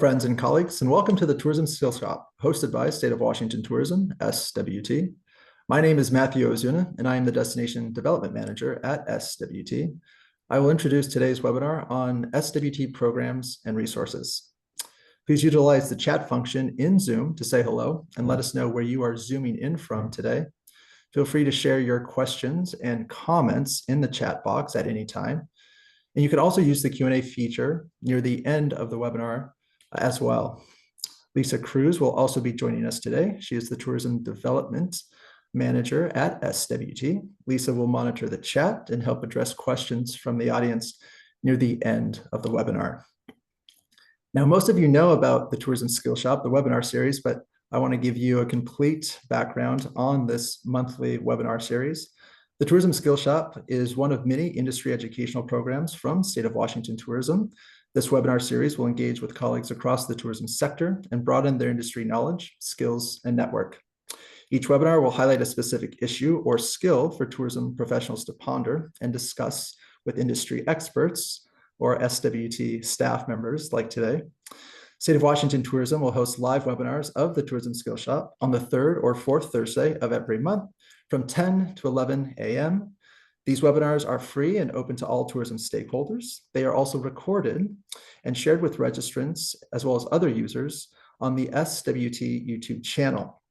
Friends and colleagues, and welcome to the Tourism Skillshop, hosted by State of Washington Tourism, SWT. My name is Matthew Ozuna, and I am the Destination Development Manager at SWT. I will introduce today's webinar on SWT programs and resources. Please utilize the chat function in Zoom to say hello and let us know where you are zooming in from today. Feel free to share your questions and comments in the chat box at any time. And you can also use the Q&A feature near the end of the webinar as well. Lisa Cruz will also be joining us today. She is the Tourism Development Manager at SWT. Lisa will monitor the chat and help address questions from the audience near the end of the webinar. Now, most of you know about the Tourism Skillshop, the webinar series, but I want to give you a complete background on this monthly webinar series. The Tourism Skillshop is one of many industry educational programs from State of Washington Tourism. This webinar series will engage with colleagues across the tourism sector and broaden their industry knowledge, skills, and network. Each webinar will highlight a specific issue or skill for tourism professionals to ponder and discuss with industry experts or SWT staff members like today. State of Washington Tourism will host live webinars of the Tourism Skillshop on the third or fourth Thursday of every month from 10 to 11 a.m. These webinars are free and open to all tourism stakeholders. They are also recorded and shared with registrants as well as other users on the SWT YouTube channel.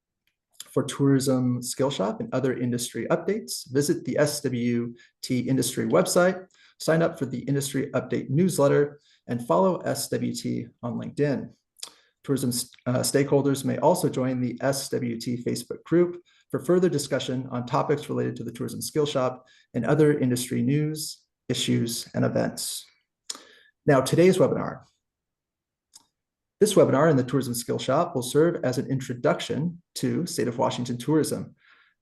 For Tourism Skillshop and other industry updates, visit the SWT industry website, sign up for the industry update newsletter, and follow SWT on LinkedIn. Tourism stakeholders may also join the SWT Facebook group for further discussion on topics related to the Tourism Skillshop and other industry news, issues, and events. Now, today's webinar. This webinar in the Tourism Skillshop will serve as an introduction to State of Washington Tourism,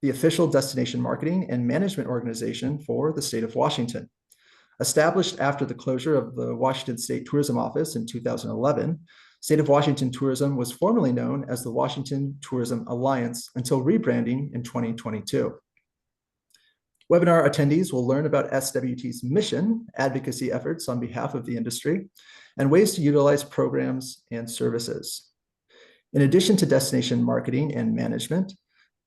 the official destination marketing and management organization for the state of Washington. Established after the closure of the Washington State Tourism Office in 2011, State of Washington Tourism was formerly known as the Washington Tourism Alliance until rebranding in 2022. Webinar attendees will learn about SWT's mission, advocacy efforts on behalf of the industry, and ways to utilize programs and services. In addition to destination marketing and management,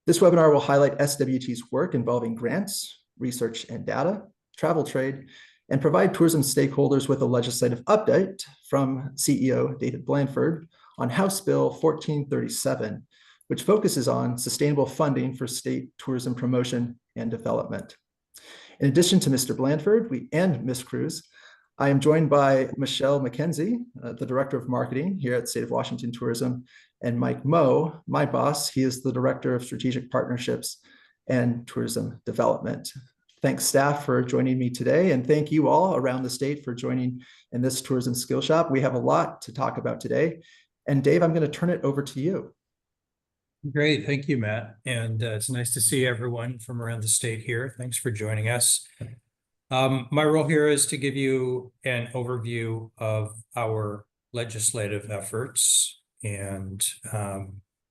this webinar will highlight SWT's work involving grants, research and data, travel trade, and provide tourism stakeholders with a legislative update from CEO David Blandford on House Bill 1437, which focuses on sustainable funding for state tourism promotion and development. In addition to Mr. Blandford and Ms. Cruz, I am joined by Michelle McKenzie, the Director of Marketing here at State of Washington Tourism, and Mike Moe, my boss. He is the Director of Strategic Partnerships and Tourism Development. Thanks, staff, for joining me today, and thank you all around the state for joining in this Tourism Skillshop. We have a lot to talk about today, and Dave, I'm going to turn it over to you. Great, thank you, Matt, and it's nice to see everyone from around the state here. Thanks for joining us. My role here is to give you an overview of our legislative efforts, and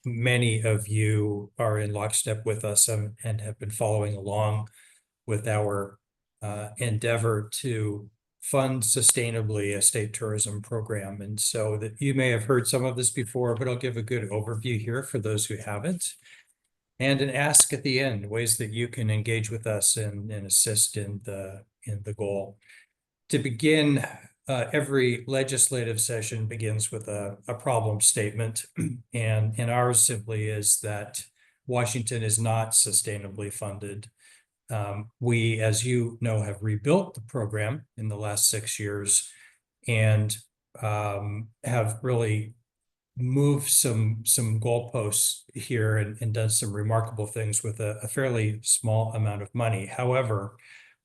many of you are in lockstep with us and have been following along with our endeavor to fund sustainably a state tourism program. And so that you may have heard some of this before, but I'll give a good overview here for those who haven't. And an ask at the end, ways that you can engage with us and assist in the goal. To begin, every legislative session begins with a problem statement. And ours simply is that Washington is not sustainably funded. We, as you know, have rebuilt the program in the last 6 years and have really moved some goalposts here and done some remarkable things with a fairly small amount of money. However,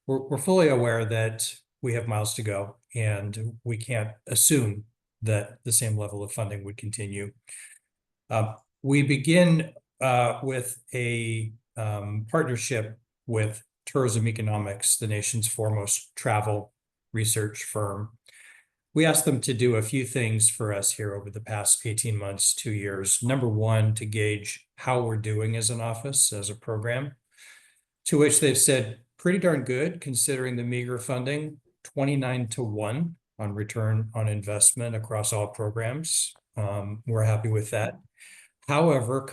we're fully aware that we have miles to go, and we can't assume that the same level of funding would continue. We begin with a partnership with Tourism Economics, the nation's foremost travel research firm. We asked them to do a few things for us here over the past 18 months, 2 years. Number one, to gauge how we're doing as an office, as a program, to which they've said pretty darn good considering the meager funding, 29 to 1 on return on investment across all programs. We're happy with that. However,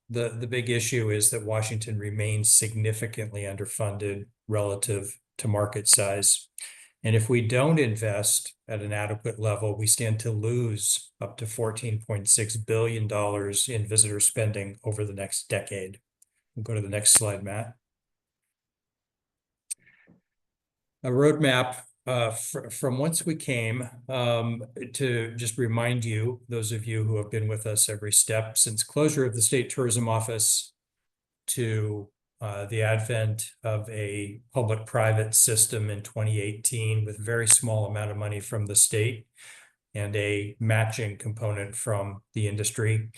the big issue is that Washington remains significantly underfunded relative to market size. And if we don't invest at an adequate level, we stand to lose up to $14.6 billion in visitor spending over the next decade. We'll go to the next slide, Matt. A roadmap from whence we came, to just remind you, those of you who have been with us every step since closure of the State Tourism Office to the advent of a public-private system in 2018 with very small amount of money from the state and a matching component from the industry.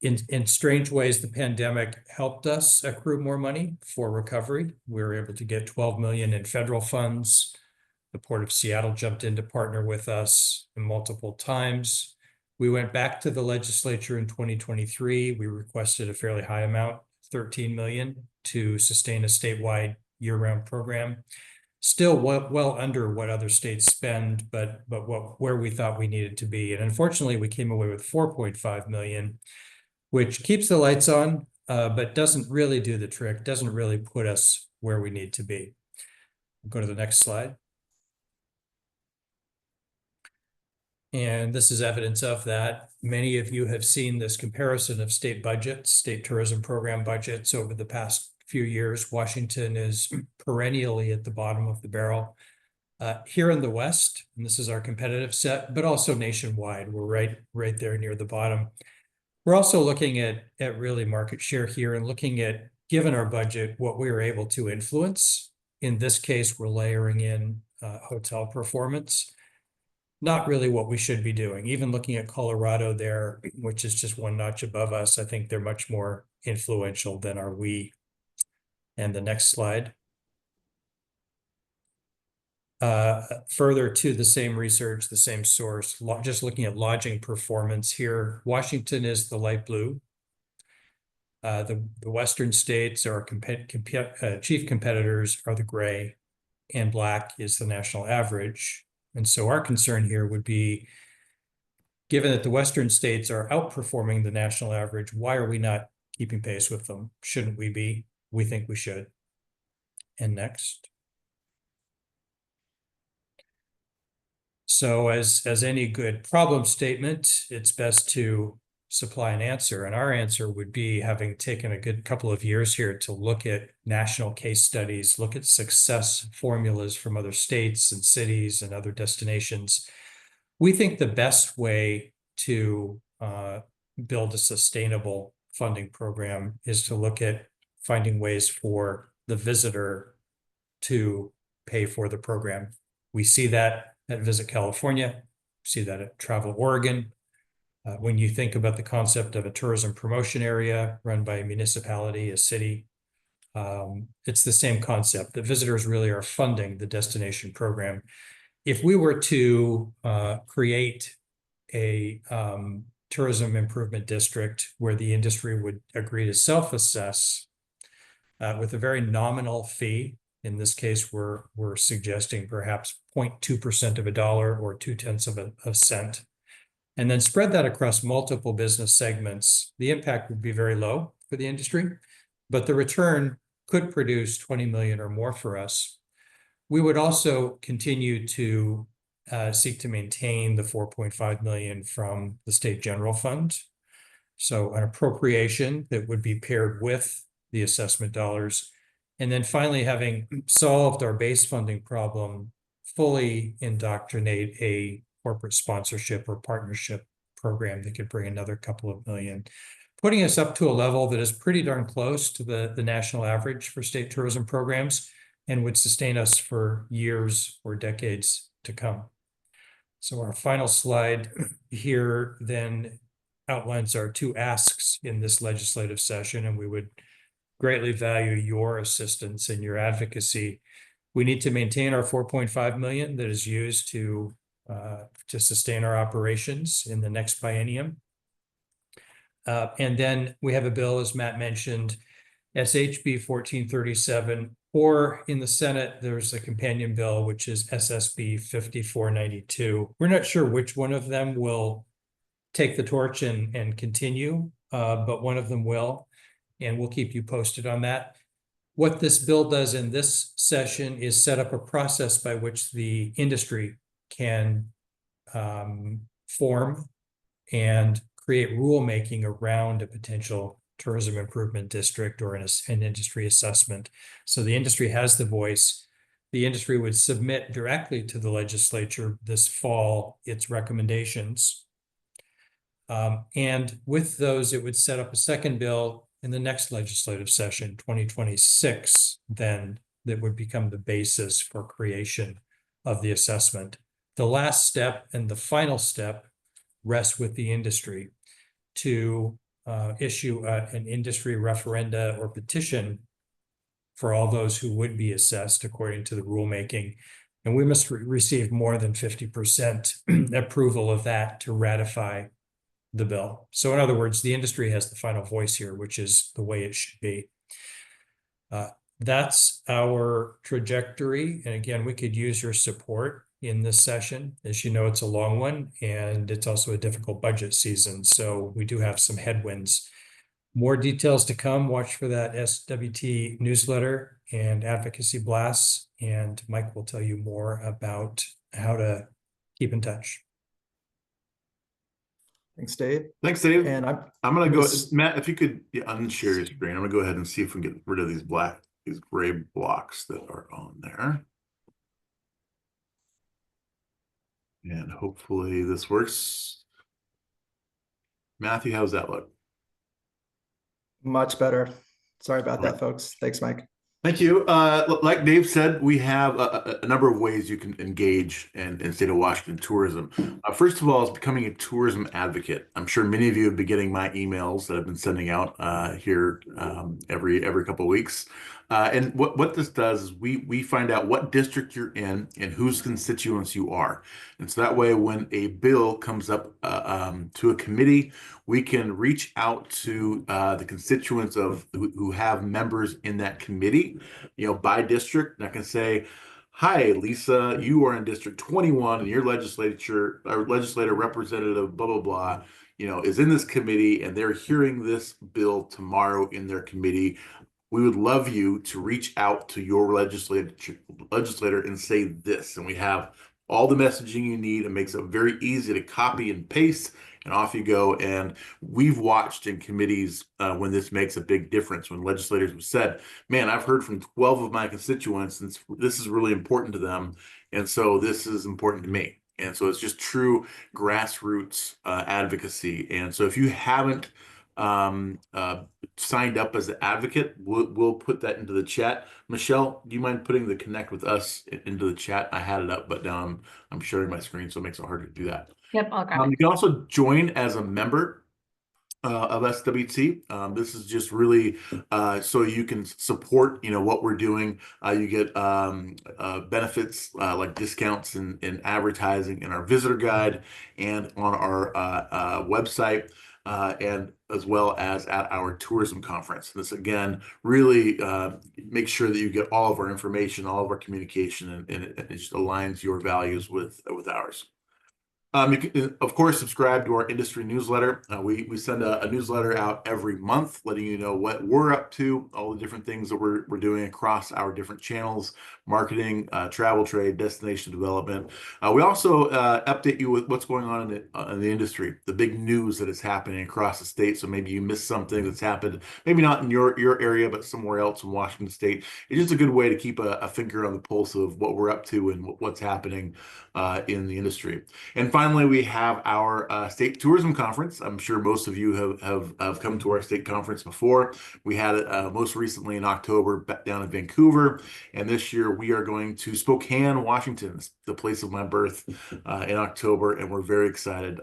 In strange ways, the pandemic helped us accrue more money for recovery. We were able to get $12 million in federal funds. The Port of Seattle jumped in to partner with us multiple times. We went back to the legislature in 2023. We requested a fairly high amount, $13 million, to sustain a statewide year-round program. Still well under what other states spend, but where we thought we needed to be. And unfortunately, we came away with $4.5 million, which keeps the lights on, but doesn't really do the trick, doesn't really put us where we need to be. We'll go to the next slide. And this is evidence of that. Many of you have seen this comparison of state budgets, state tourism program budgets over the past few years. Washington is perennially at the bottom of the barrel. Here in the West, and this is our competitive set, but also nationwide, we're right there near the bottom. We're also looking at really market share here and looking at, given our budget, what we were able to influence. In this case, we're layering in hotel performance. Not really what we should be doing. Even looking at Colorado there, which is just one notch above us, I think they're much more influential than are we. And the next slide. Further to the same research, the same source, just looking at lodging performance here, Washington is the light blue. The Western states, our chief competitors, are the gray, and black is the national average. And so our concern here would be, given that the Western states are outperforming the national average, why are we not keeping pace with them? Shouldn't we be? We think we should. And next. So as any good problem statement, it's best to supply an answer. And our answer would be, having taken a good couple of years here to look at national case studies, look at success formulas from other states and cities and other destinations. We think the best way to build a sustainable funding program is to look at finding ways for the visitor to pay for the program. We see that at Visit California, see that at Travel Oregon. When you think about the concept of a tourism promotion area run by a municipality, a city, it's the same concept. The visitors really are funding the destination program. If we were to create a tourism improvement district where the industry would agree to self-assess with a very nominal fee, in this case, we're suggesting perhaps 0.2% of a dollar or 0.2 of a cent, and then spread that across multiple business segments, the impact would be very low for the industry, but the return could produce 20 million or more for us. We would also continue to seek to maintain the 4.5 million from the state general fund. So an appropriation that would be paired with the assessment dollars. And then finally, having solved our base funding problem, fully indoctrinate a corporate sponsorship or partnership program that could bring another couple of million, putting us up to a level that is pretty darn close to the national average for state tourism programs and would sustain us for years or decades to come. So our final slide here then outlines our two asks in this legislative session, and we would greatly value your assistance and your advocacy. We need to maintain our 4.5 million that is used to sustain our operations in the next biennium. And then we have a bill, as Matt mentioned, SHB 1437, Or in the Senate, there's a companion bill, which is SSB 5492. We're not sure which one of them will take the torch and continue, but one of them will, and we'll keep you posted on that. What this bill does in this session is set up a process by which the industry can form and create rulemaking around a potential tourism improvement district or an industry assessment. So the industry has the voice. The industry would submit directly to the legislature this fall its recommendations. And with those, it would set up a second bill in the next legislative session, 2026, then that would become the basis for creation of the assessment. The last step and the final step rests with the industry to issue an industry referenda or petition for all those who would be assessed according to the rulemaking. And we must receive more than 50% approval of that to ratify the bill. So in other words, the industry has the final voice here, which is the way it should be. That's our trajectory. And again, we could use your support in this session. As you know, it's a long one, and it's also a difficult budget season. So we do have some headwinds. More details to come. Watch for that SWT newsletter and advocacy blasts. And Mike will tell you more about how to keep in touch. Thanks, Dave. Thanks, Dave. And I'm going to go, Matt, if you could unshare your screen, I'm going to go ahead and see if we can get rid of these gray blocks that are on there. And hopefully this works. Matthew, how's that look? Much better. Sorry about that, folks. Thanks, Mike. Thank you. Like Dave said, we have a number of ways you can engage in state of Washington tourism. First of all, is becoming a tourism advocate. I'm sure many of you have been getting my emails that I've been sending out here every couple of weeks. And what this does is we find out what district you're in and whose constituents you are. And so that way, when a bill comes up to a committee, we can reach out to the constituents of who have members in that committee, by district. And I can say, hi, Lisa, you are in District 21 and your legislator representative, blah, blah, blah, is in this committee and they're hearing this bill tomorrow in their committee. We would love you to reach out to your legislator and say this. And we have all the messaging you need. It makes it very easy to copy and paste, and off you go. And we've watched in committees when this makes a big difference, when legislators have said, man, I've heard from 12 of my constituents, and this is really important to them. And so this is important to me. And so it's just true grassroots advocacy. And so if you haven't signed up as an advocate, we'll put that into the chat. Michelle, do you mind putting the connect with us into the chat? I had it up, but now I'm sharing my screen, so it makes it harder to do that. Yep, I'll grab it. You can also join as a member of SWT. This is just really so you can support, what we're doing. You get benefits like discounts in advertising in our visitor guide and on our website. And as well as at our tourism conference. This again really makes sure that you get all of our information, all of our communication, and it just aligns your values with ours. You can, of course, subscribe to our industry newsletter. We send a newsletter out every month, letting you know what we're up to, all the different things that we're doing across our different channels, marketing, travel, trade, destination development. We also update you with what's going on in the industry, the big news that is happening across the state. So maybe you missed something that's happened, maybe not in your area, but somewhere else in Washington State. It's just a good way to keep a finger on the pulse of what we're up to and what's happening in the industry. And finally, we have our state tourism conference. I'm sure most of you have come to our state conference before. We had it most recently in October down in Vancouver, and this year we are going to Spokane, Washington, the place of my birth, in October, and we're very excited.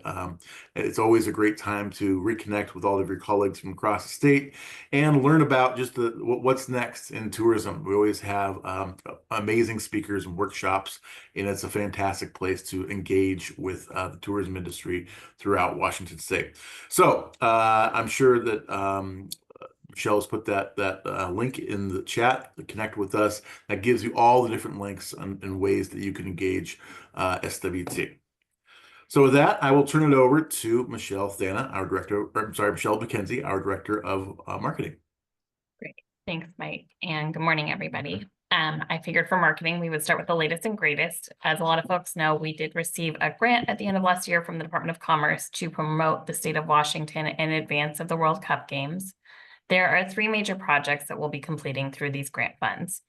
It's always a great time to reconnect with all of your colleagues from across the state and learn about just what's next in tourism. We always have amazing speakers and workshops, and it's a fantastic place to engage with the tourism industry throughout Washington State. So I'm sure that Michelle's put that link in the chat to connect with us. That gives you all the different links and ways that you can engage SWT. So with that, I will turn it over to Michelle Thana, Michelle McKenzie, our Director of Marketing. Great. Thanks, Mike. And good morning, everybody. I figured for marketing, we would start with the latest and greatest. As a lot of folks know, we did receive a grant at the end of last year from the Department of Commerce to promote the state of Washington in advance of the World Cup games. There are 3 major projects that we'll be completing through these grant funds.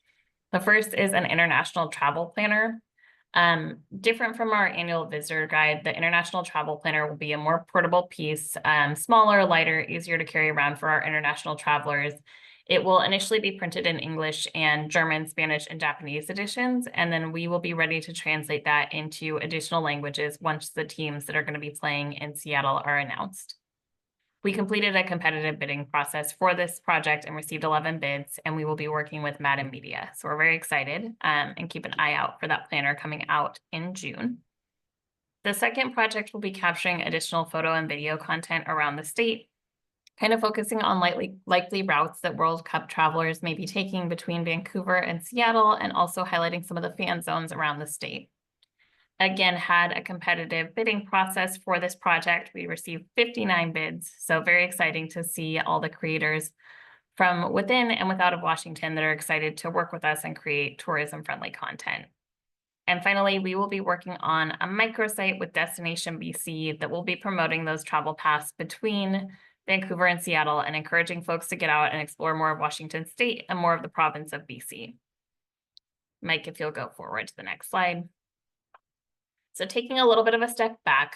The first is an international travel planner. Different from our annual visitor guide, the international travel planner will be a more portable piece, smaller, lighter, easier to carry around for our international travelers. It will initially be printed in English and German, Spanish, and Japanese editions, and then we will be ready to translate that into additional languages once the teams that are going to be playing in Seattle are announced. We completed a competitive bidding process for this project and received 11 bids, and we will be working with Madden Media. So we're very excited and keep an eye out for that planner coming out in June. The second project will be capturing additional photo and video content around the state, kind of focusing on likely routes that World Cup travelers may be taking between Vancouver and Seattle, and also highlighting some of the fan zones around the state. Again, had a competitive bidding process for this project. We received 59 bids, so very exciting to see all the creators from within and without of Washington that are excited to work with us and create tourism-friendly content. And finally, we will be working on a microsite with Destination BC that will be promoting those travel paths between Vancouver and Seattle and encouraging folks to get out and explore more of Washington State and more of the province of BC. Mike, if you'll go forward to the next slide. So taking a little bit of a step back,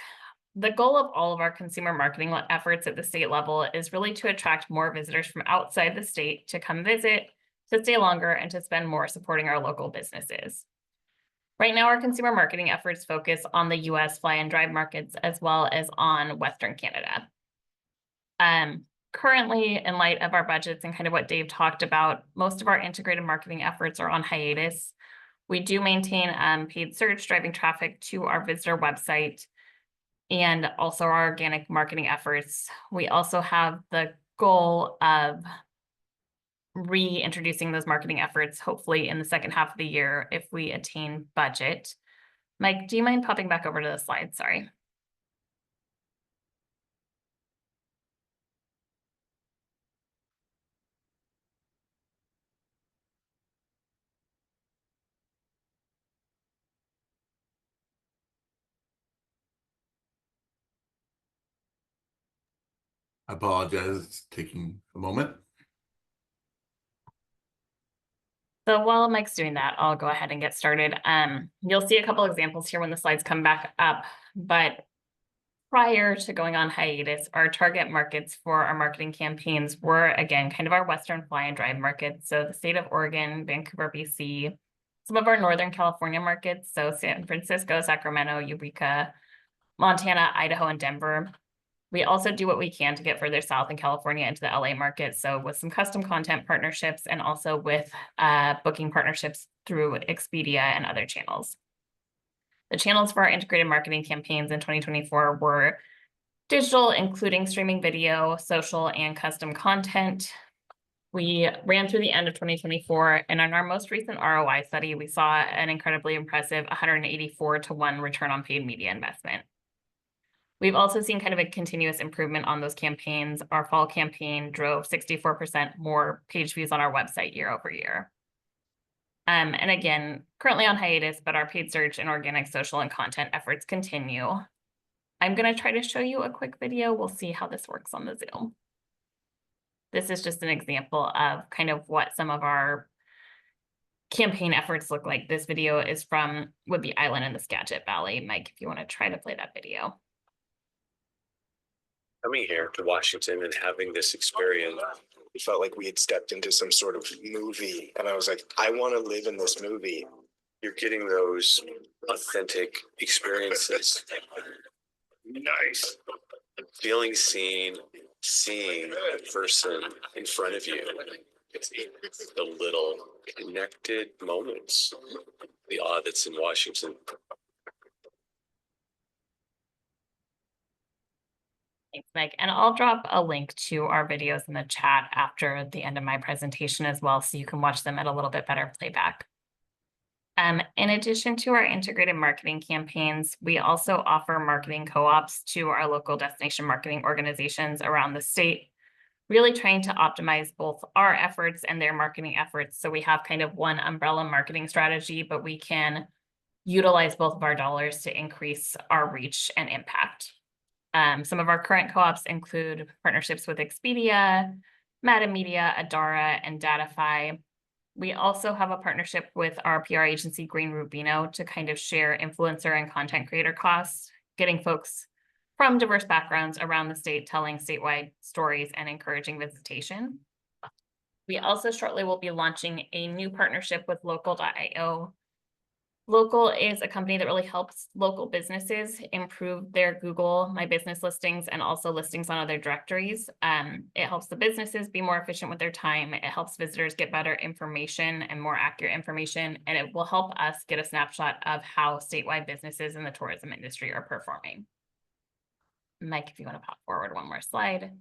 the goal of all of our consumer marketing efforts at the state level is really to attract more visitors from outside the state to come visit, to stay longer, and to spend more supporting our local businesses. Right now, our consumer marketing efforts focus on the US fly and drive markets as well as on Western Canada. Currently, in light of our budgets and kind of what Dave talked about, most of our integrated marketing efforts are on hiatus. We do maintain paid search, driving traffic to our visitor website, and also our organic marketing efforts. We also have the goal of reintroducing those marketing efforts, hopefully in the second half of the year if we attain budget. Mike, do you mind popping back over to the slide? Sorry. I apologize, it's taking a moment. So while Mike's doing that, I'll go ahead and get started. You'll see a couple examples here when the slides come back up, but prior to going on hiatus, our target markets for our marketing campaigns were, again, kind of our Western fly and drive markets. So the state of Oregon, Vancouver, BC, some of our Northern California markets, so San Francisco, Sacramento, Eureka, Montana, Idaho, and Denver. We also do what we can to get further south in California into the LA market. So with some custom content partnerships and also with booking partnerships through Expedia and other channels. The channels for our integrated marketing campaigns in 2024 were digital, including streaming video, social, and custom content. We ran through the end of 2024, and in our most recent ROI study, we saw an incredibly impressive 184-to-1 return on paid media investment. We've also seen kind of a continuous improvement on those campaigns. Our fall campaign drove 64% more page views on our website year over year. And again, currently on hiatus, but our paid search and organic social and content efforts continue. I'm going to try to show you a quick video. We'll see how this works on the Zoom. This is just an example of kind of what some of our campaign efforts look like. This video is from Whidbey Island in the Skagit Valley. Mike, if you want to try to play that video. Coming here to Washington and having this experience, it felt like we had stepped into some sort of movie. And I was like, I want to live in this movie. You're getting those authentic experiences. Nice. Feeling seen, seeing a person in front of you. It's the little connected moments, the awe that's in Washington. Thanks, Meg. And I'll drop a link to our videos in the chat after the end of my presentation as well, so you can watch them at a little bit better playback. In addition to our integrated marketing campaigns, we also offer marketing co-ops to our local destination marketing organizations around the state, really trying to optimize both our efforts and their marketing efforts. So we have kind of one umbrella marketing strategy, but we can utilize both of our dollars to increase our reach and impact. Some of our current co-ops include partnerships with Expedia, Metamedia, Adara, and Datify. We also have a partnership with our PR agency, Green Rubino, to kind of share influencer and content creator costs, getting folks from diverse backgrounds around the state telling statewide stories and encouraging visitation. We also shortly will be launching a new partnership with Local.io. Local is a company that really helps local businesses improve their Google My Business listings and also listings on other directories. It helps the businesses be more efficient with their time. It helps visitors get better information and more accurate information, and it will help us get a snapshot of how statewide businesses in the tourism industry are performing. Mike, if you want to pop forward one more slide.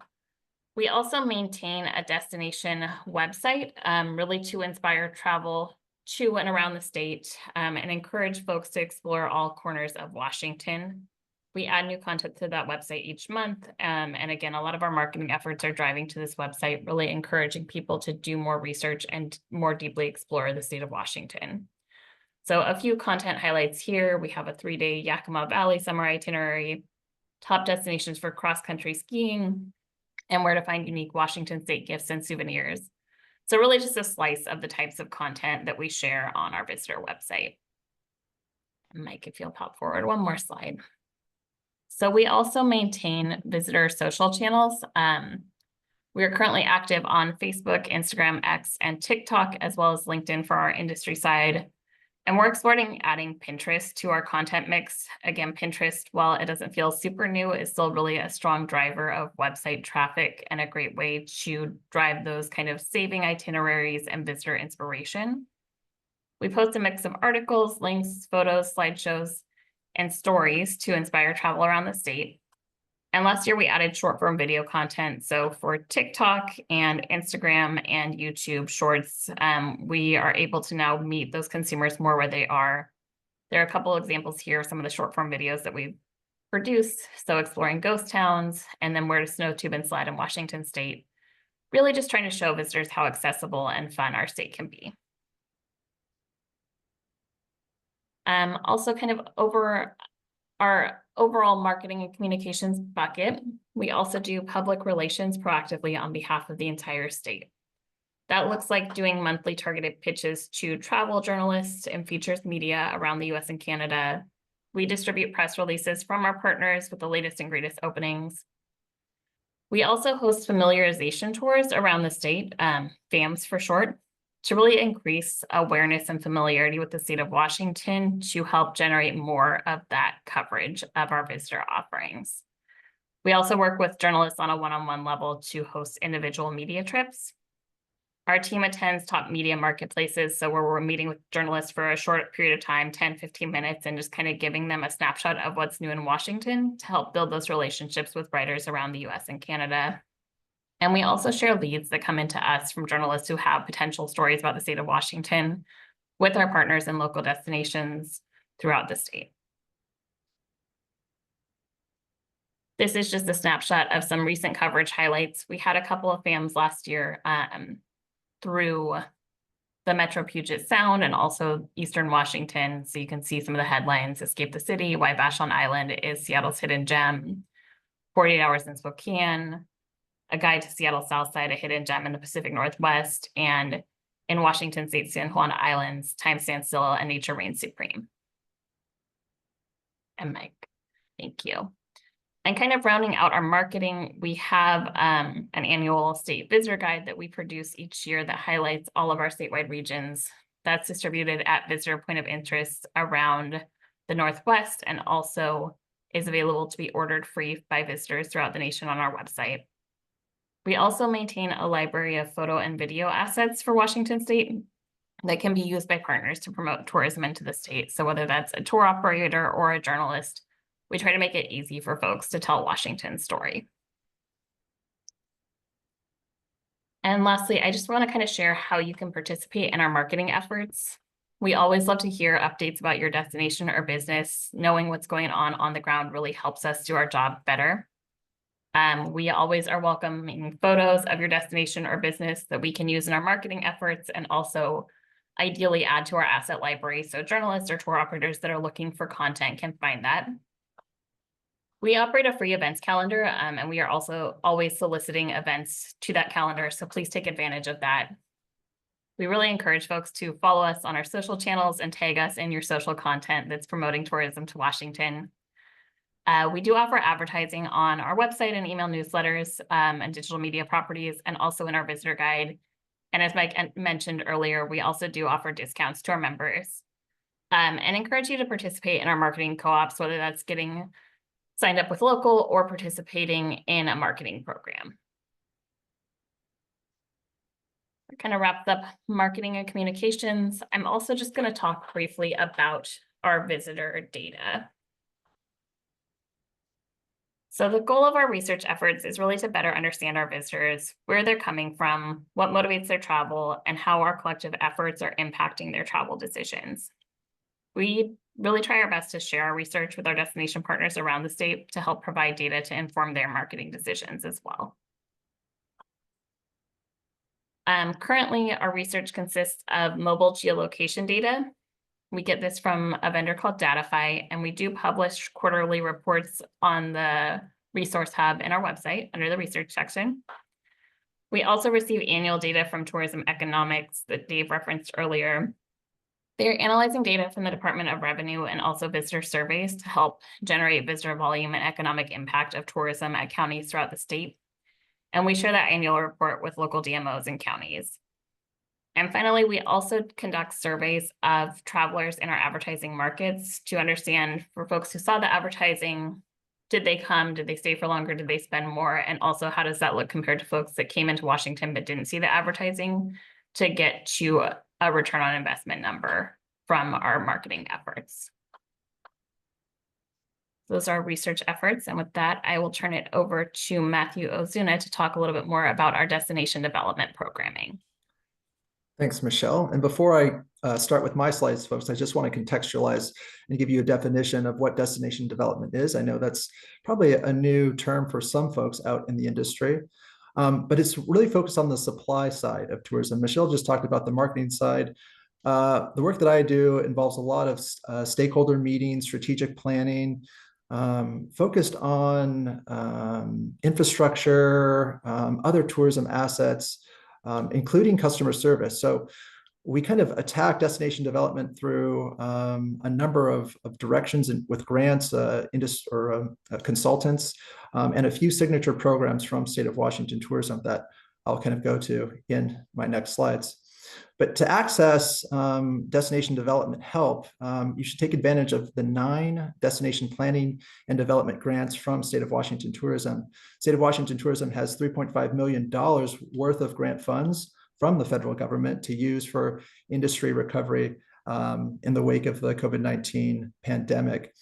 We also maintain a destination website, really to inspire travel to and around the state, and encourage folks to explore all corners of Washington. We add new content to that website each month. And again, a lot of our marketing efforts are driving to this website, really encouraging people to do more research and more deeply explore the state of Washington. So a few content highlights here. We have a 3-day Yakima Valley summer itinerary, top destinations for cross-country skiing, and where to find unique Washington state gifts and souvenirs. So really just a slice of the types of content that we share on our visitor website. Mike, if you'll pop forward one more slide. So we also maintain visitor social channels. We are currently active on Facebook, Instagram, X, and TikTok, as well as LinkedIn for our industry side. And we're exploring adding Pinterest to our content mix. Again, Pinterest, while it doesn't feel super new, is still really a strong driver of website traffic and a great way to drive those kind of saving itineraries and visitor inspiration. We post a mix of articles, links, photos, slideshows, and stories to inspire travel around the state. And last year we added short form video content. So for TikTok and Instagram and YouTube Shorts, we are able to now meet those consumers more where they are. There are a couple examples here of some of the short form videos that we've produced. So exploring ghost towns and then where to snow tube and sled in Washington state. Really just trying to show visitors how accessible and fun our state can be. Also kind of over our overall marketing and communications bucket, we also do public relations proactively on behalf of the entire state. That looks like doing monthly targeted pitches to travel journalists and features media around the US and Canada. We distribute press releases from our partners with the latest and greatest openings. We also host familiarization tours around the state, FAMs for short, to really increase awareness and familiarity with the state of Washington to help generate more of that coverage of our visitor offerings. We also work with journalists on a one-on-one level to host individual media trips. Our team attends top media marketplaces, so where we're meeting with journalists for a short period of time, 10, 15 minutes, and just kind of giving them a snapshot of what's new in Washington to help build those relationships with writers around the US and Canada. And we also share leads that come into us from journalists who have potential stories about the state of Washington with our partners in local destinations throughout the state. This is just a snapshot of some recent coverage highlights. We had a couple of FAMs last year through the Metro Puget Sound and also Eastern Washington. So you can see some of the headlines: Escape the City, Why Vashon Island is Seattle's Hidden Gem, 48 Hours in Spokane, A Guide to Seattle's South Side, a hidden gem in the Pacific Northwest, and in Washington State, San Juan Islands, Time Stands Still and Nature Reigns Supreme. And Mike, thank you. And kind of rounding out our marketing, we have an annual state visitor guide that we produce each year that highlights all of our statewide regions. That's distributed at visitor point of interest around the Northwest and also is available to be ordered free by visitors throughout the nation on our website. We also maintain a library of photo and video assets for Washington state that can be used by partners to promote tourism into the state. So whether that's a tour operator or a journalist, we try to make it easy for folks to tell Washington's story. And lastly, I just want to kind of share how you can participate in our marketing efforts. We always love to hear updates about your destination or business. Knowing what's going on the ground really helps us do our job better. We always are welcoming photos of your destination or business that we can use in our marketing efforts, and also ideally add to our asset library so journalists or tour operators that are looking for content can find that. We operate a free events calendar, and we are also always soliciting events to that calendar, so please take advantage of that. We really encourage folks to follow us on our social channels and tag us in your social content that's promoting tourism to Washington. We do offer advertising on our website and email newsletters and digital media properties, and also in our visitor guide. And as Mike mentioned earlier, we also do offer discounts to our members, and encourage you to participate in our marketing co-ops, whether that's getting signed up with local or participating in a marketing program. That kind of wraps up marketing and communications. I'm also just going to talk briefly about our visitor data. So the goal of our research efforts is really to better understand our visitors, where they're coming from, what motivates their travel, and how our collective efforts are impacting their travel decisions. We really try our best to share our research with our destination partners around the state to help provide data to inform their marketing decisions as well. Currently, our research consists of mobile geolocation data. We get this from a vendor called Datify, and we do publish quarterly reports on the resource hub in our website under the research section. We also receive annual data from Tourism Economics that Dave referenced earlier. They're analyzing data from the Department of Revenue and also visitor surveys to help generate visitor volume and economic impact of tourism at counties throughout the state. And we share that annual report with local DMOs and counties. And finally, we also conduct surveys of travelers in our advertising markets to understand, for folks who saw the advertising, did they come, did they stay for longer, did they spend more? And also, how does that look compared to folks that came into Washington but didn't see the advertising, to get to a return on investment number from our marketing efforts. Those are research efforts. And with that, I will turn it over to Matthew Ozuna to talk a little bit more about our destination development programming. Thanks, Michelle. And before I start with my slides, folks, I just want to contextualize and give you a definition of what destination development is. I know that's probably a new term for some folks out in the industry, but it's really focused on the supply side of tourism. Michelle just talked about the marketing side. The work that I do involves a lot of stakeholder meetings, strategic planning, focused on infrastructure, other tourism assets, including customer service. So we kind of attack destination development through a number of directions with grants, consultants, and a few signature programs from State of Washington Tourism that I'll kind of go to in my next slides. But to access destination development help, you should take advantage of the 9 destination planning and development grants from State of Washington Tourism. State of Washington Tourism has $3.5 million worth of grant funds from the federal government to use for industry recovery in the wake of the COVID-19 pandemic.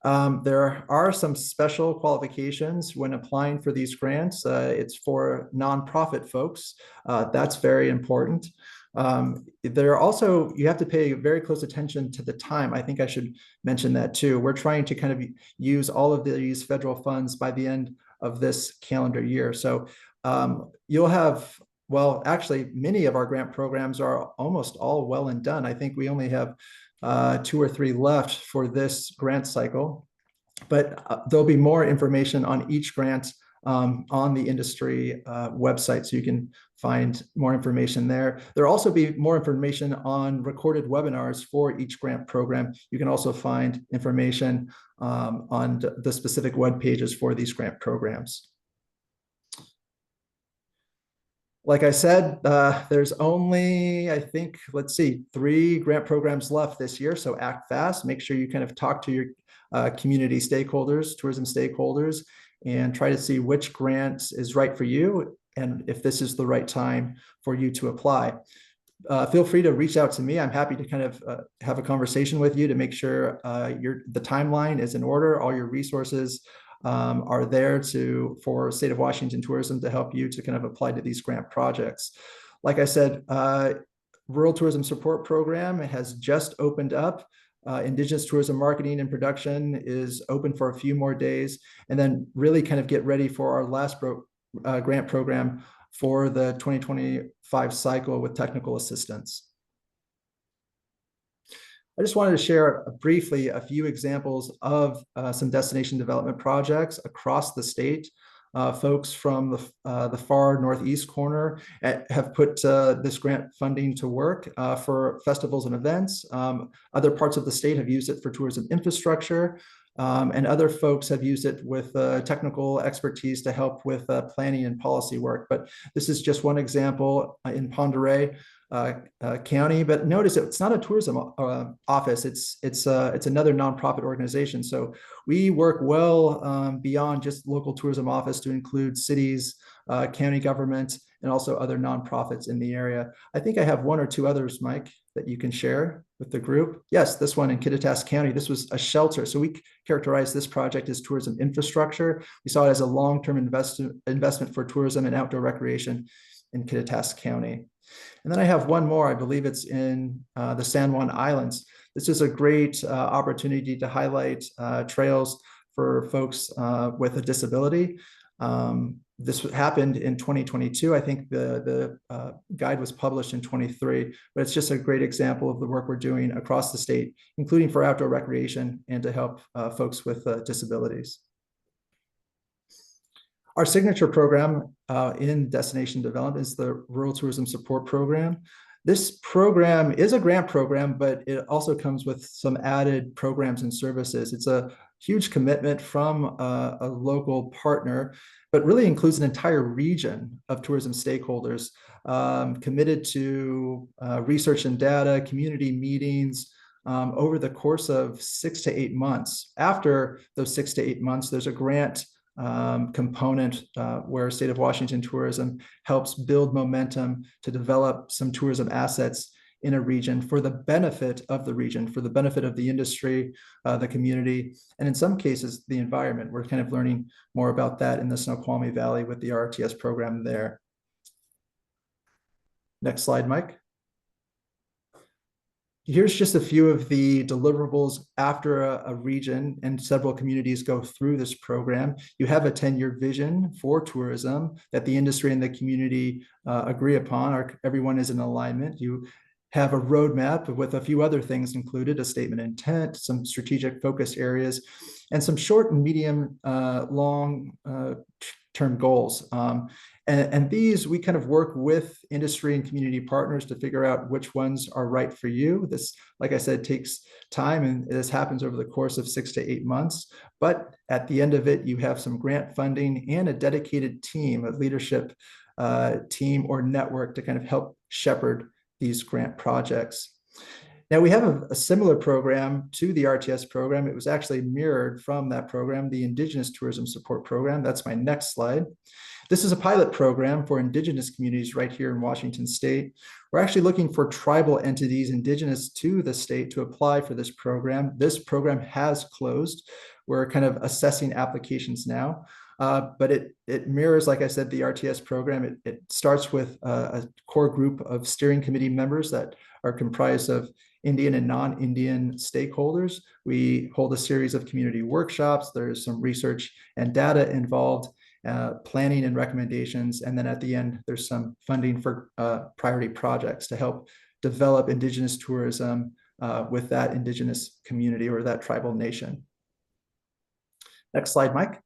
There are some special qualifications when applying for these grants. It's for nonprofit folks. That's very important. There are also, you have to pay very close attention to the time. I think I should mention that too. We're trying to kind of use all of these federal funds by the end of this calendar year. So you'll have, well, actually, many of our grant programs are almost all well and done. I think we only have 2 or 3 left for this grant cycle, but there'll be more information on each grant on the industry website, so you can find more information there. There'll also be more information on recorded webinars for each grant program. You can also find information on the specific web pages for these grant programs. Like I said, there's only, I think, let's see, 3 grant programs left this year. So act fast. Make sure you kind of talk to your community stakeholders, tourism stakeholders, and try to see which grant is right for you and if this is the right time for you to apply. Feel free to reach out to me. I'm happy to kind of have a conversation with you to make sure the timeline is in order, all your resources are there for State of Washington Tourism to help you to kind of apply to these grant projects. Like I said, Rural Tourism Support Program has just opened up. Indigenous tourism marketing and production is open for a few more days, and then really kind of get ready for our last grant program for the 2025 cycle with technical assistance. I just wanted to share briefly a few examples of some destination development projects across the state. Folks from the far northeast corner have put this grant funding to work for festivals and events. Other parts of the state have used it for tourism infrastructure, and other folks have used it with technical expertise to help with planning and policy work. But this is just one example in Pend Oreille County. But notice it's not a tourism office. It's another nonprofit organization. So we work well beyond just local tourism office to include cities, county government, and also other nonprofits in the area. I think I have one or two others, Mike, that you can share with the group. Yes, this one in Kittitas County. This was a shelter. So we characterize this project as tourism infrastructure. We saw it as a long-term investment for tourism and outdoor recreation in Kittitas County. And then I have one more. I believe it's in the San Juan Islands. This is a great opportunity to highlight trails for folks with a disability. This happened in 2022. I think the guide was published in 23, but it's just a great example of the work we're doing across the state, including for outdoor recreation and to help folks with disabilities. Our signature program in destination development is the Rural Tourism Support Program. This program is a grant program, but it also comes with some added programs and services. It's a huge commitment from a local partner, but really includes an entire region of tourism stakeholders committed to research and data, community meetings over the course of 6 to 8 months. After those 6 to 8 months, there's a grant component where State of Washington Tourism helps build momentum to develop some tourism assets in a region for the benefit of the region, for the benefit of the industry, the community, and in some cases, the environment. We're kind of learning more about that in the Snoqualmie Valley with the RTS program there. Next slide, Mike. Here's just a few of the deliverables after a region and several communities go through this program. You have a 10-year vision for tourism that the industry and the community agree upon. Everyone is in alignment. You have a roadmap with a few other things included, a statement of intent, some strategic focus areas, and some short and medium long-term goals. And these, we kind of work with industry and community partners to figure out which ones are right for you. This, like I said, takes time, and this happens over the course of 6 to 8 months. But at the end of it, you have some grant funding and a dedicated team, a leadership team or network to kind of help shepherd these grant projects. Now, we have a similar program to the RTS program. It was actually mirrored from that program, the Indigenous Tourism Support Program. That's my next slide. This is a pilot program for Indigenous communities right here in Washington State. We're actually looking for tribal entities indigenous to the state to apply for this program. This program has closed. We're kind of assessing applications now. But it mirrors, like I said, the RTS program. It starts with a core group of steering committee members that are comprised of Indian and non-Indian stakeholders. We hold a series of community workshops. There's some research and data involved, planning and recommendations. And then at the end, there's some funding for priority projects to help develop Indigenous tourism with that Indigenous community or that tribal nation. Next slide, Mike.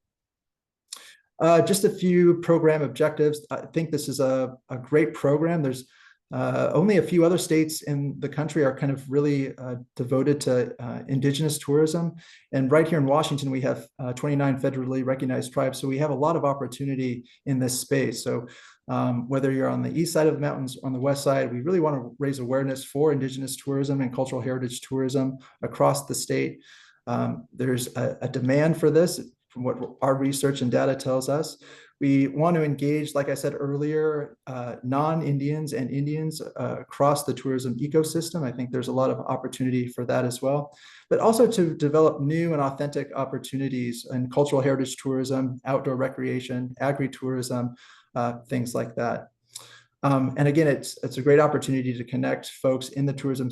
Just a few program objectives. I think this is a great program. There's only a few other states in the country are kind of really devoted to Indigenous tourism. And right here in Washington, we have 29 federally recognized tribes. So we have a lot of opportunity in this space. So whether you're on the east side of the mountains, on the west side, we really want to raise awareness for Indigenous tourism and cultural heritage tourism across the state. There's a demand for this. from what our research and data tells us. We want to engage, like I said earlier, non-Indians and Indians across the tourism ecosystem. I think there's a lot of opportunity for that as well, but also to develop new and authentic opportunities in cultural heritage tourism, outdoor recreation, agritourism, things like that. And again, it's a great opportunity to connect folks in the tourism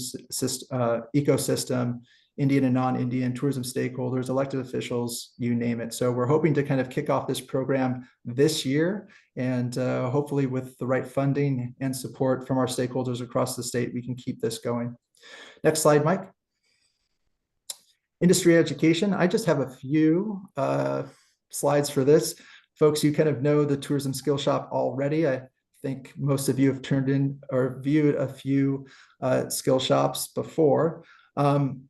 ecosystem, Indian and non-Indian, tourism stakeholders, elected officials, you name it. So we're hoping to kind of kick off this program this year, and hopefully with the right funding and support from our stakeholders across the state, we can keep this going. Next slide, Mike. Industry education. I just have a few slides for this. Folks, you kind of know the Tourism Skillshop already. I think most of you have turned in or viewed a few skill shops before.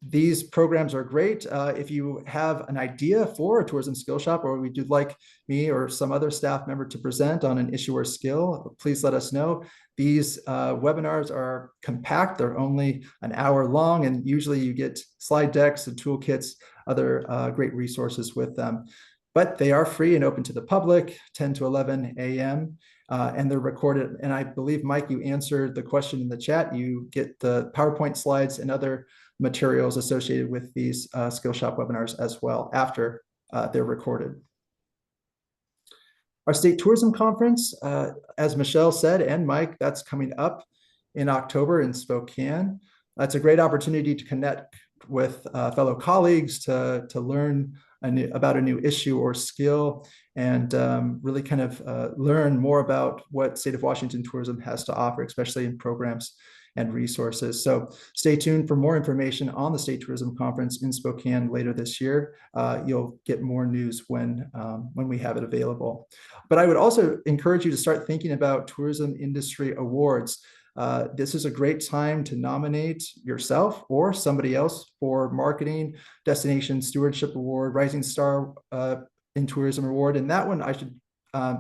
These programs are great. If you have an idea for a tourism skill shop, or would you like me or some other staff member to present on an issue or skill, please let us know. These webinars are compact. They're only an hour long, and usually you get slide decks and toolkits, other great resources with them. But they are free and open to the public, 10 to 11 a.m. And they're recorded. And I believe, Mike, you answered the question in the chat. You get the PowerPoint slides and other materials associated with these Skillshop webinars as well after they're recorded. Our state tourism conference, as Michelle said, and Mike, that's coming up in October in Spokane. That's a great opportunity to connect with fellow colleagues, to learn about a new issue or skill, and really kind of learn more about what State of Washington tourism has to offer, especially in programs and resources. So stay tuned for more information on the State Tourism Conference in Spokane later this year. You'll get more news when we have it available. But I would also encourage you to start thinking about tourism industry awards. This is a great time to nominate yourself or somebody else for Marketing Destination Stewardship Award, Rising Star in Tourism Award. And that one, I should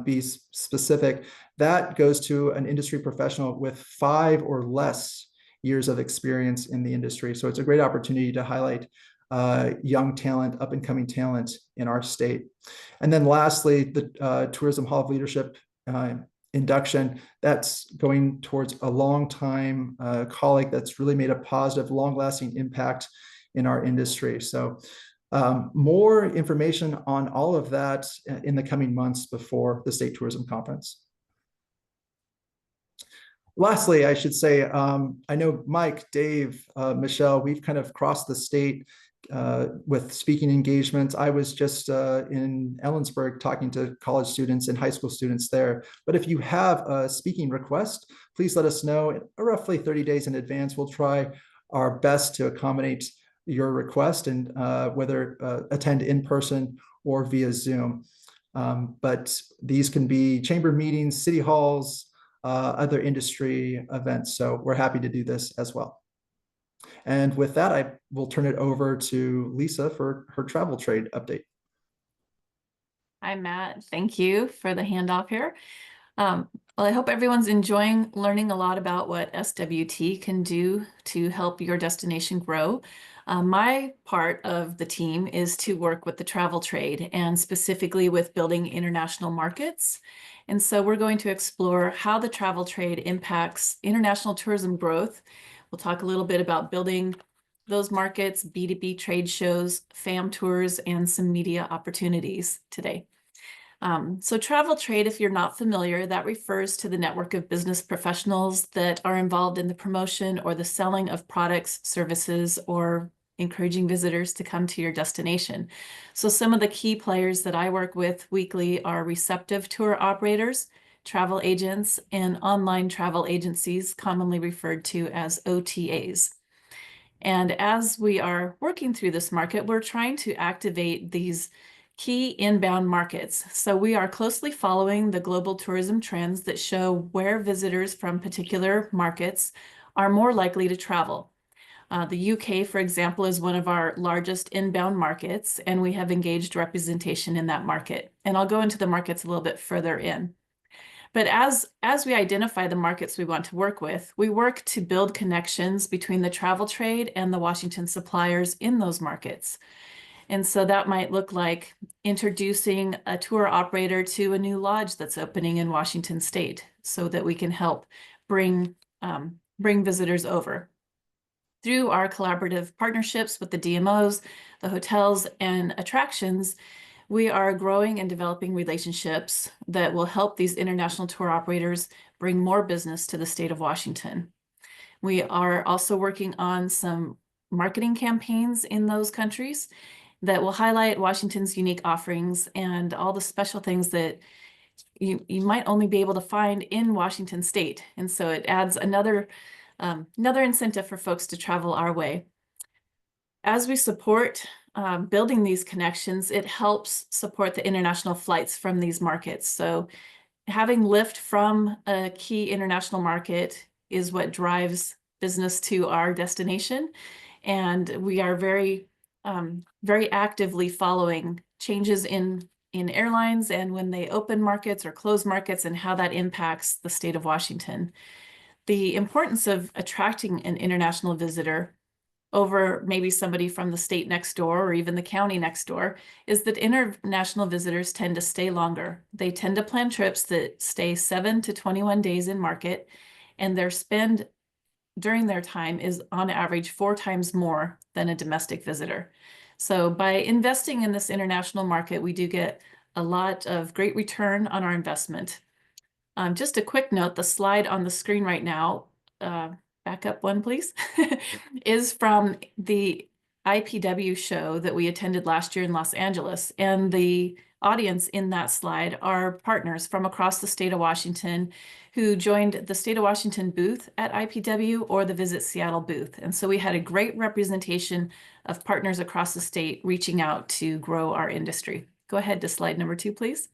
be specific, that goes to an industry professional with 5 or less years of experience in the industry. So it's a great opportunity to highlight young talent, up and coming talent in our state. And then lastly, the Tourism Hall of Leadership induction, that's going towards a long-time colleague that's really made a positive, long-lasting impact in our industry. So more information on all of that in the coming months before the State Tourism Conference. Lastly, I should say, I know Mike, Dave, Michelle, we've kind of crossed the state with speaking engagements. I was just in Ellensburg talking to college students and high school students there. But if you have a speaking request, please let us know roughly 30 days in advance. We'll try our best to accommodate your request, and whether attend in person or via Zoom. But these can be chamber meetings, city halls, other industry events. So we're happy to do this as well. And with that, I will turn it over to Lisa for her travel trade update. Hi, Matt. Thank you for the handoff here. Well, I hope everyone's enjoying learning a lot about what SWT can do to help your destination grow. My part of the team is to work with the travel trade, and specifically with building international markets. And so we're going to explore how the travel trade impacts international tourism growth. We'll talk a little bit about building those markets, B2B trade shows, FAM tours, and some media opportunities today. So travel trade, if you're not familiar, that refers to the network of business professionals that are involved in the promotion or the selling of products, services, or encouraging visitors to come to your destination. So some of the key players that I work with weekly are receptive tour operators, travel agents, and online travel agencies, commonly referred to as OTAs. And as we are working through this market, we're trying to activate these key inbound markets. So we are closely following the global tourism trends that show where visitors from particular markets are more likely to travel. The UK, for example, is one of our largest inbound markets, and we have engaged representation in that market. And I'll go into the markets a little bit further in. But as we identify the markets we want to work with, we work to build connections between the travel trade and the Washington suppliers in those markets. And so that might look like introducing a tour operator to a new lodge that's opening in Washington State so that we can help bring visitors over. Through our collaborative partnerships with the DMOs, the hotels, and attractions, we are growing and developing relationships that will help these international tour operators bring more business to the state of Washington. We are also working on some marketing campaigns in those countries that will highlight Washington's unique offerings and all the special things that you might only be able to find in Washington State. And so it adds another incentive for folks to travel our way. As we support building these connections, it helps support the international flights from these markets. So having lift from a key international market is what drives business to our destination. And we are very actively following changes in airlines and when they open markets or close markets and how that impacts the state of Washington. The importance of attracting an international visitor over maybe somebody from the state next door or even the county next door is that international visitors tend to stay longer. They tend to plan trips that stay 7 to 21 days in market, and their spend during their time is on average 4 times more than a domestic visitor. So by investing in this international market, we do get a lot of great return on our investment. Just a quick note, the slide on the screen right now, back up one, please, is from the IPW show that we attended last year in Los Angeles. And the audience in that slide are partners from across the state of Washington who joined the state of Washington booth at IPW or the Visit Seattle booth. And so we had a great representation of partners across the state reaching out to grow our industry. Go ahead to slide number 2, please.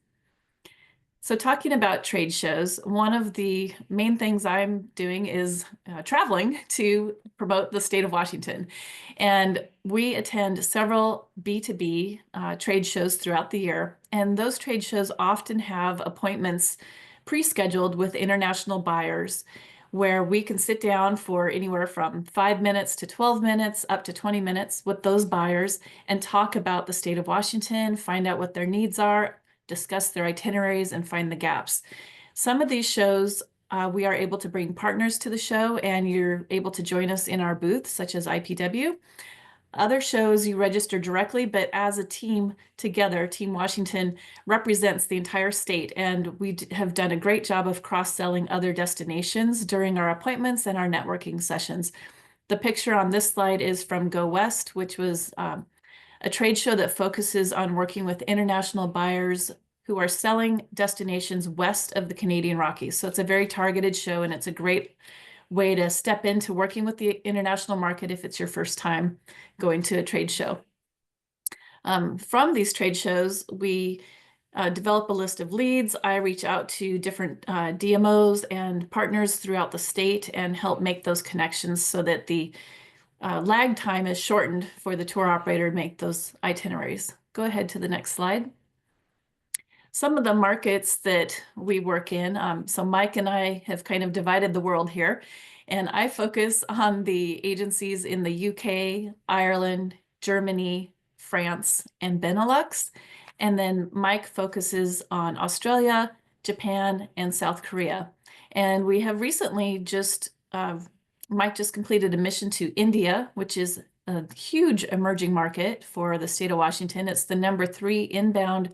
So talking about trade shows, one of the main things I'm doing is traveling to promote the state of Washington. And we attend several B2B trade shows throughout the year. And those trade shows often have appointments pre-scheduled with international buyers where we can sit down for anywhere from 5 minutes to 12 minutes up to 20 minutes with those buyers and talk about the state of Washington, find out what their needs are, discuss their itineraries, and find the gaps. Some of these shows, we are able to bring partners to the show and you're able to join us in our booth, such as IPW. Other shows you register directly, but as a team together, Team Washington represents the entire state, and we have done a great job of cross-selling other destinations during our appointments and our networking sessions. The picture on this slide is from Go West, which was a trade show that focuses on working with international buyers who are selling destinations west of the Canadian Rockies. So it's a very targeted show, and it's a great way to step into working with the international market if it's your first time going to a trade show. From these trade shows, we develop a list of leads. I reach out to different DMOs and partners throughout the state and help make those connections so that the lag time is shortened for the tour operator to make those itineraries. Go ahead to the next slide. Some of the markets that we work in, so Mike and I have kind of divided the world here, and I focus on the agencies in the UK, Ireland, Germany, France, and Benelux. And then Mike focuses on Australia, Japan, and South Korea. And we have recently Mike just completed a mission to India, which is a huge emerging market for the state of Washington. It's the #3 inbound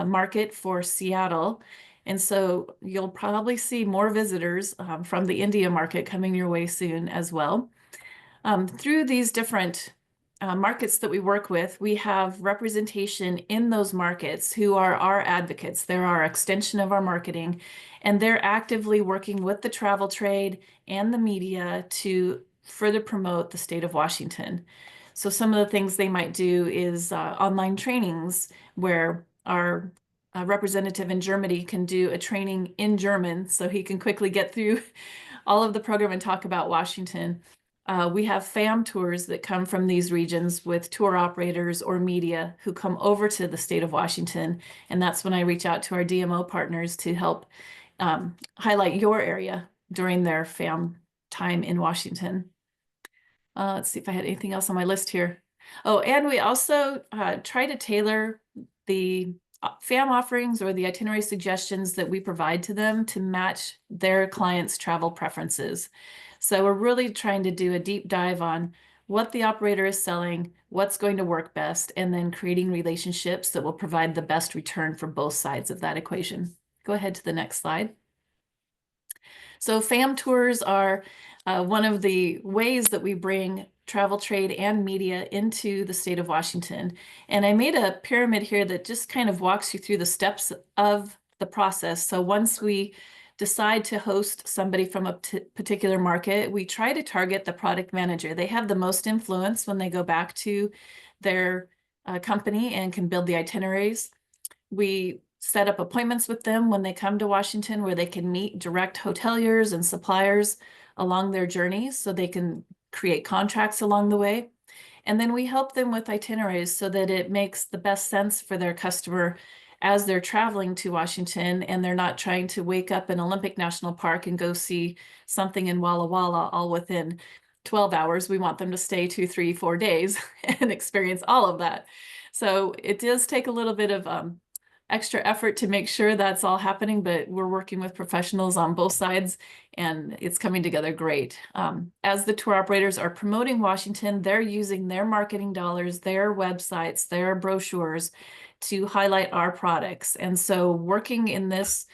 market for Seattle. And so you'll probably see more visitors from the India market coming your way soon as well. Through these different markets that we work with, we have representation in those markets who are our advocates. They're our extension of our marketing, and they're actively working with the travel trade and the media to further promote the state of Washington. So some of the things they might do is online trainings where our representative in Germany can do a training in German so he can quickly get through all of the program and talk about Washington. We have FAM tours that come from these regions with tour operators or media who come over to the state of Washington. And that's when I reach out to our DMO partners to help highlight your area during their FAM time in Washington. Let's see if I had anything else on my list here. Oh, and we also try to tailor the FAM offerings or the itinerary suggestions that we provide to them to match their clients' travel preferences. So we're really trying to do a deep dive on what the operator is selling, what's going to work best, and then creating relationships that will provide the best return for both sides of that equation. Go ahead to the next slide. So FAM tours are one of the ways that we bring travel, trade, and media into the state of Washington. And I made a pyramid here that just kind of walks you through the steps of the process. So once we decide to host somebody from a particular market, we try to target the product manager. They have the most influence when they go back to their company and can build the itineraries. We set up appointments with them when they come to Washington where they can meet direct hoteliers and suppliers along their journeys so they can create contracts along the way. And then we help them with itineraries so that it makes the best sense for their customer as they're traveling to Washington and they're not trying to wake up in Olympic National Park and go see something in Walla Walla all within 12 hours. We want them to stay 2, 3, 4 days and experience all of that. So it does take a little bit of extra effort to make sure that's all happening, but we're working with professionals on both sides and it's coming together great. As the tour operators are promoting Washington, they're using their marketing dollars, their websites, their brochures to highlight our products. And so working in this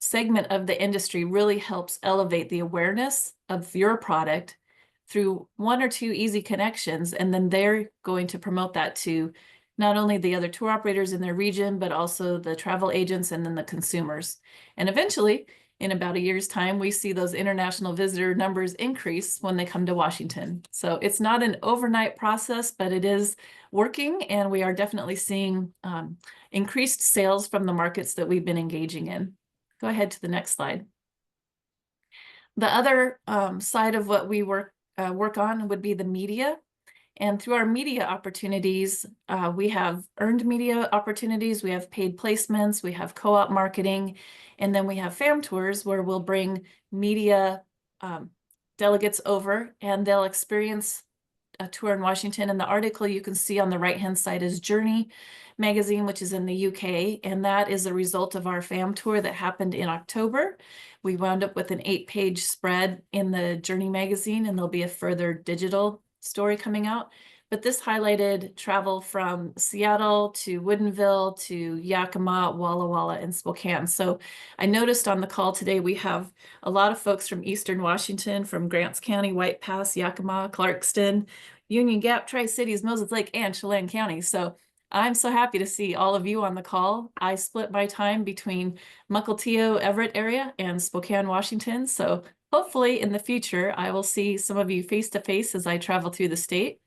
segment of the industry really helps elevate the awareness of your product through 1 or 2 easy connections. And then they're going to promote that to not only the other tour operators in their region, but also the travel agents and then the consumers. And eventually, in about a year's time, we see those international visitor numbers increase when they come to Washington. So it's not an overnight process, but it is working, and we are definitely seeing increased sales from the markets that we've been engaging in. Go ahead to the next slide. The other side of what we work on would be the media. And through our media opportunities, we have earned media opportunities, we have paid placements, we have co-op marketing, and then we have FAM tours where we'll bring media delegates over and they'll experience a tour in Washington. And the article you can see on the right-hand side is Journey magazine, which is in the UK. And that is a result of our FAM tour that happened in October. We wound up with an 8-page spread in the Journey magazine, and there'll be a further digital story coming out. But this highlighted travel from Seattle to Woodinville to Yakima, Walla Walla, and Spokane. So I noticed on the call today, we have a lot of folks from Eastern Washington, from Grants County, White Pass, Yakima, Clarkston, Union Gap, Tri-Cities, Moses Lake, and Chelan County. So I'm so happy to see all of you on the call. I split my time between Mukilteo, Everett area, and Spokane, Washington. So hopefully in the future, I will see some of you face to face as I travel through the state.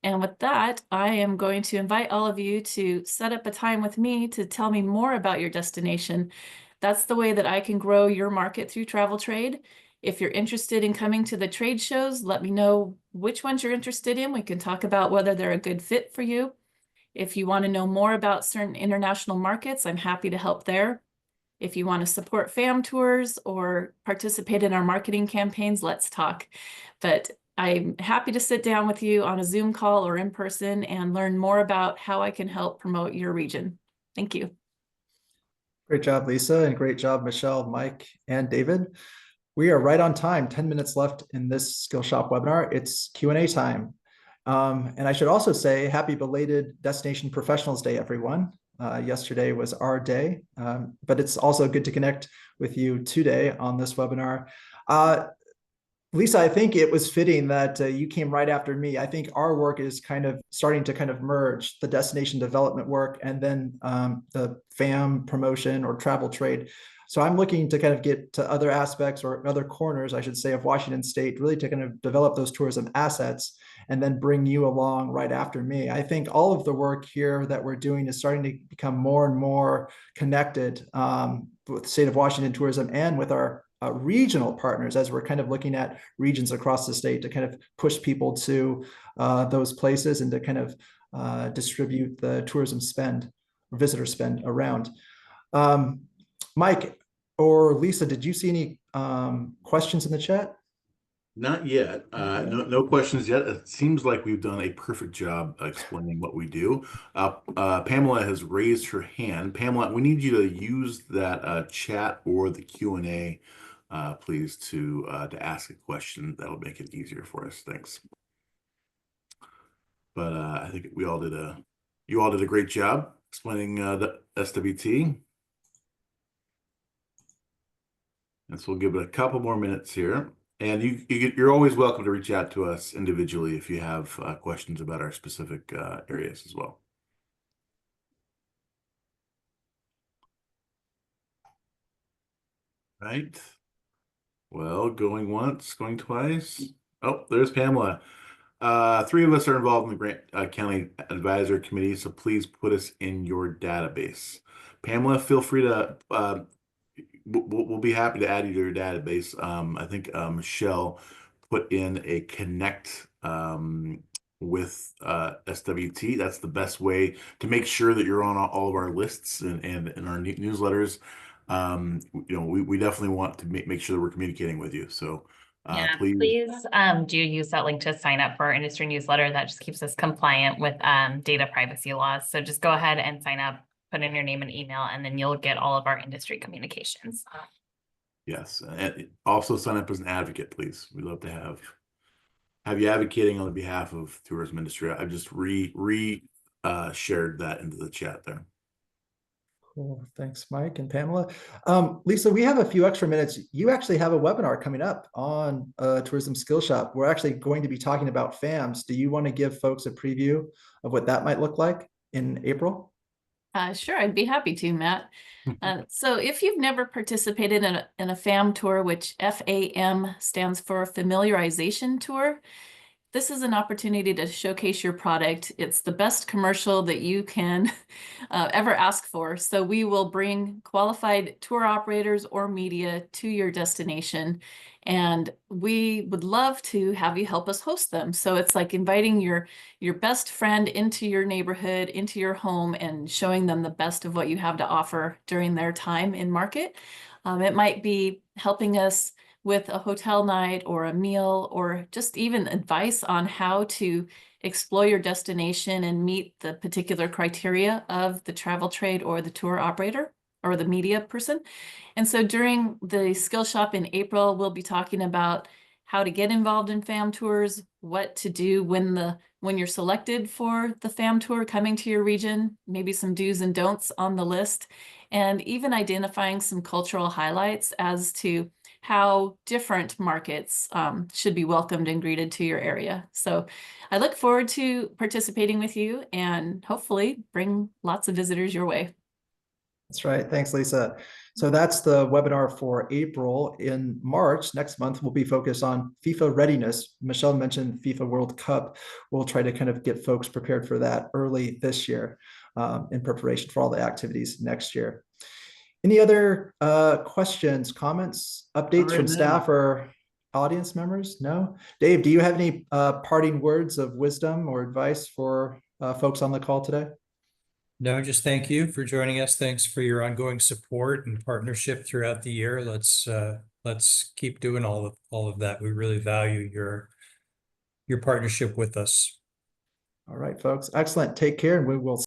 And with that, I am going to invite all of you to set up a time with me to tell me more about your destination. That's the way that I can grow your market through travel trade. If you're interested in coming to the trade shows, let me know which ones you're interested in. We can talk about whether they're a good fit for you. If you want to know more about certain international markets, I'm happy to help there. If you want to support FAM tours or participate in our marketing campaigns, let's talk. But I'm happy to sit down with you on a Zoom call or in person and learn more about how I can help promote your region. Thank you. Great job, Lisa, and great job, Michelle, Mike, and David. We are right on time, 10 minutes left in this Skillshop webinar. It's Q&A time. And I should also say happy belated Destination Professionals Day, everyone. Yesterday was our day, but it's also good to connect with you today on this webinar. Lisa, I think it was fitting that you came right after me. I think our work is kind of starting to kind of merge the destination development work and then the FAM promotion or travel trade. So I'm looking to kind of get to other aspects or other corners, I should say, of Washington State, really to kind of develop those tourism assets and then bring you along right after me. I think all of the work here that we're doing is starting to become more and more connected with the state of Washington tourism and with our regional partners as we're kind of looking at regions across the state to kind of push people to those places and to kind of distribute the tourism spend, or visitor spend around. Mike or Lisa, did you see any questions in the chat? Not yet. No questions yet. It seems like we've done a perfect job explaining what we do. Pamela has raised her hand. Pamela, we need you to use that chat or the Q&A, please, to ask a question. That'll make it easier for us. Thanks. But I think you all did a great job explaining the SWT. And so we'll give it a couple more minutes here. And you're always welcome to reach out to us individually if you have questions about our specific areas as well. Right. Well, going once, going twice. Oh, there's Pamela. 3 of us are involved in the Grant County Advisory Committee, so please put us in your database. Pamela, feel free to, we'll be happy to add you to your database. I think Michelle put in a connect with SWT. That's the best way to make sure that you're on all of our lists and in our newsletters. We definitely want to make sure that we're communicating with you. So Yeah, please do use that link to sign up for our industry newsletter. That just keeps us compliant with data privacy laws. So just go ahead and sign up, put in your name and email, and then you'll get all of our industry communications. Yes, and also sign up as an advocate, please. We'd love to have you advocating on the behalf of tourism industry. I've just shared that into the chat there. Cool. Thanks, Mike and Pamela. Lisa, we have a few extra minutes. You actually have a webinar coming up on Tourism Skillshop. We're actually going to be talking about FAMs. Do you want to give folks a preview of what that might look like in April? Sure, I'd be happy to, Matt. So if you've never participated in a FAM tour, which FAM stands for Familiarization Tour, this is an opportunity to showcase your product. It's the best commercial that you can ever ask for. So we will bring qualified tour operators or media to your destination, and we would love to have you help us host them. So it's like inviting your best friend into your neighborhood, into your home, and showing them the best of what you have to offer during their time in market. It might be helping us with a hotel night or a meal, or just even advice on how to explore your destination and meet the particular criteria of the travel trade or the tour operator or the media person. And so during the Skillshop in April, we'll be talking about how to get involved in FAM tours, what to do when you're selected for the FAM tour coming to your region, maybe some do's and don'ts on the list, and even identifying some cultural highlights as to how different markets should be welcomed and greeted to your area. So I look forward to participating with you and hopefully bring lots of visitors your way. That's right. Thanks, Lisa. So that's the webinar for April. In March, next month, we'll be focused on FIFA readiness. Michelle mentioned FIFA World Cup. We'll try to kind of get folks prepared for that early this year in preparation for all the activities next year. Any other questions, comments, updates from staff or audience members? No? Dave, do you have any parting words of wisdom or advice for folks on the call today? No, just thank you for joining us. Thanks for your ongoing support and partnership throughout the year. Let's keep doing all of that. We really value your partnership with us. All right, folks. Excellent. Take care, and we will